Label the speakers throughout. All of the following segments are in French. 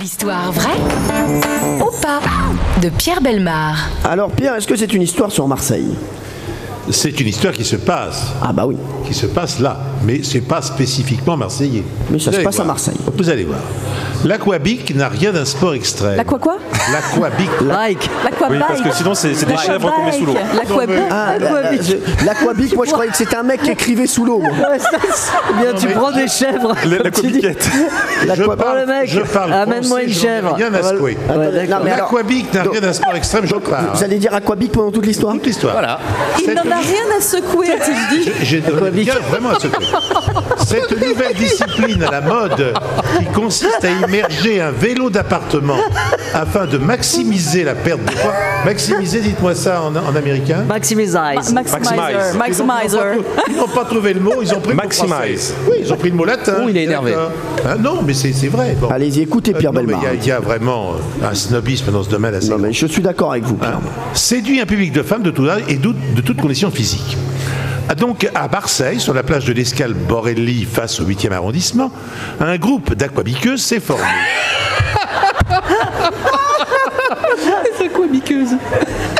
Speaker 1: L'histoire vraie ou pas de Pierre Bellemare.
Speaker 2: Alors Pierre, est-ce que c'est une histoire sur Marseille?
Speaker 3: C'est une histoire qui se passe.
Speaker 2: Ah bah oui.
Speaker 3: Qui se passe là, mais c'est pas spécifiquement marseillais.
Speaker 2: Mais ça se passe à Marseille.
Speaker 3: Vous allez voir. L'aquabique n'a rien d'un sport extrême.
Speaker 4: La quoi?
Speaker 3: L'aquabique.
Speaker 4: L'aquabike.
Speaker 5: Oui, parce que sinon c'est des chèvres qu'on met sous l'eau.
Speaker 2: L'aquabique, moi je croyais que c'était un mec qui écrivait sous l'eau.
Speaker 4: Bien, tu prends des chèvres.
Speaker 5: L'aquabiquette.
Speaker 4: Le mec,
Speaker 3: Je parle
Speaker 4: amène-moi une chèvre.
Speaker 3: Rien à secouer. L'aquabique n'a rien d'un sport extrême, je parle.
Speaker 2: Vous allez dire aquabique pendant toute l'histoire?
Speaker 3: Toute l'histoire. Voilà.
Speaker 4: Il n'en a rien à secouer, a-t-il dit?
Speaker 3: J'ai rien vraiment à secouer. Cette nouvelle discipline à la mode qui consiste à immerger un vélo d'appartement afin de maximiser la perte de poids. Maximiser, dites-moi ça en américain.
Speaker 4: Maximizer.
Speaker 3: Ils n'ont pas trouvé le mot, ils ont pris le mot
Speaker 5: Maximize.
Speaker 3: français. Oui, ils ont pris le mot latin.
Speaker 6: Oh, il est énervé.
Speaker 3: Ah, non, mais c'est vrai. Bon.
Speaker 2: Allez-y, écoutez Pierre Bellemare.
Speaker 3: Il y a vraiment un snobisme dans ce domaine assez
Speaker 2: Non mais
Speaker 3: grand.
Speaker 2: je suis d'accord avec vous Pierre.
Speaker 3: Séduit un public de femmes de tout âge et de toute condition physique. Donc à Marseille, sur la plage de l'Escale Borelli, face au 8e arrondissement, un groupe d'aquabiqueuses s'est formé.
Speaker 4: C'est quoi, biqueuse?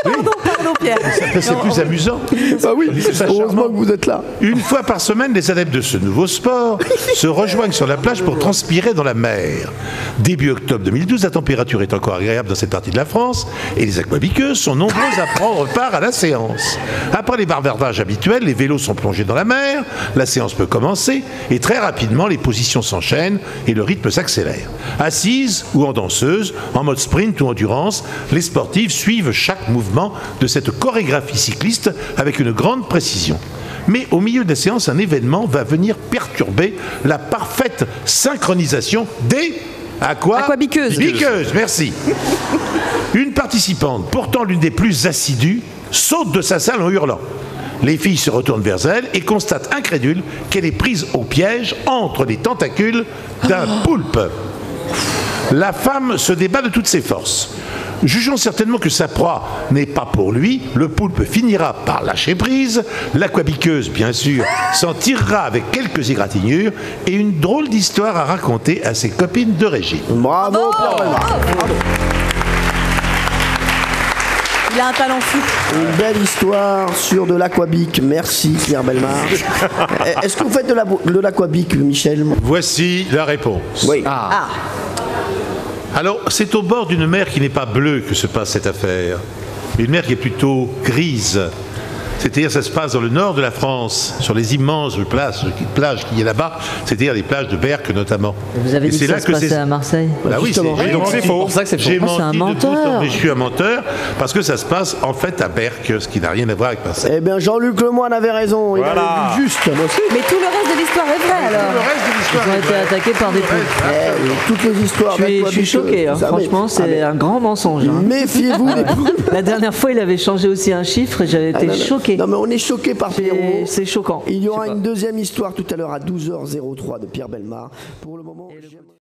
Speaker 4: Pardon, Pierre.
Speaker 3: C'est plus amusant.
Speaker 2: Ah oui,
Speaker 3: C'est
Speaker 2: heureusement
Speaker 3: charmant.
Speaker 2: que vous êtes là.
Speaker 3: Une fois par semaine, les adeptes de ce nouveau sport se rejoignent sur la plage pour transpirer dans la mer. Début octobre 2012, la température est encore agréable dans cette partie de la France et les aquabiqueuses sont nombreuses à prendre part à la séance. Après les bavardages habituels, les vélos sont plongés dans la mer, la séance peut commencer et très rapidement, les positions s'enchaînent et le rythme s'accélère. Assises ou en danseuse, en mode sprint ou endurance, les sportives suivent chaque mouvement de cette chorégraphie cycliste avec une grande précision. Mais au milieu de la séance, un événement va venir perturber la parfaite synchronisation des
Speaker 4: Aquabiqueuses.
Speaker 3: Biqueuses, merci. Une participante, pourtant l'une des plus assidues, saute de sa salle en hurlant. Les filles se retournent vers elle et constatent incrédules qu'elle est prise au piège entre les tentacules d'un poulpe. La femme se débat de toutes ses forces. Jugeant certainement que sa proie n'est pas pour lui, le poulpe finira par lâcher prise, l'aquabiqueuse, bien sûr, s'en tirera avec quelques égratignures et une drôle d'histoire à raconter à ses copines de régime.
Speaker 2: Bravo Pierre Bellemare.
Speaker 4: Il a un talent fou.
Speaker 2: Une belle histoire sur de l'aquabique. Merci Pierre Bellemare. Est-ce que vous faites de l'aquabique, Michel?
Speaker 3: Voici la réponse.
Speaker 2: Oui.
Speaker 3: Alors, c'est au bord d'une mer qui n'est pas bleue que se passe cette affaire. Une mer qui est plutôt grise. C'est-à-dire, ça se passe dans le nord de la France, sur les immenses plages qu'il y a là-bas, c'est-à-dire les plages de Berck notamment.
Speaker 7: Vous avez dit que ça se passait à Marseille.
Speaker 3: Bah oui,
Speaker 5: Donc c'est faux.
Speaker 6: pour ça que c'est faux.
Speaker 3: J'ai
Speaker 7: Oh, c'est un
Speaker 3: menti de bout en
Speaker 7: menteur.
Speaker 3: mais je suis un menteur parce que ça se passe en fait à Berck, ce qui n'a rien à voir avec Marseille.
Speaker 2: Eh bien Jean-Luc Lemoyne avait raison. Il
Speaker 5: Voilà.
Speaker 2: avait dit juste.
Speaker 4: Mais tout le reste de l'histoire est vrai
Speaker 3: Le
Speaker 4: alors.
Speaker 3: reste de l'histoire
Speaker 7: Ils ont
Speaker 3: est
Speaker 7: été
Speaker 3: vrai.
Speaker 7: attaqués par des poules.
Speaker 2: Toutes les histoires
Speaker 7: Je suis choqué, hein. Franchement, c'est un grand mensonge. Hein.
Speaker 2: Méfiez-vous des poules.
Speaker 7: La dernière fois, il avait changé aussi un chiffre et j'avais été choqué.
Speaker 2: Non mais on est choqué par Pierrot.
Speaker 7: C'est choquant.
Speaker 2: Il y aura une deuxième histoire tout à l'heure à 12h03 de Pierre Bellemare. Pour le moment.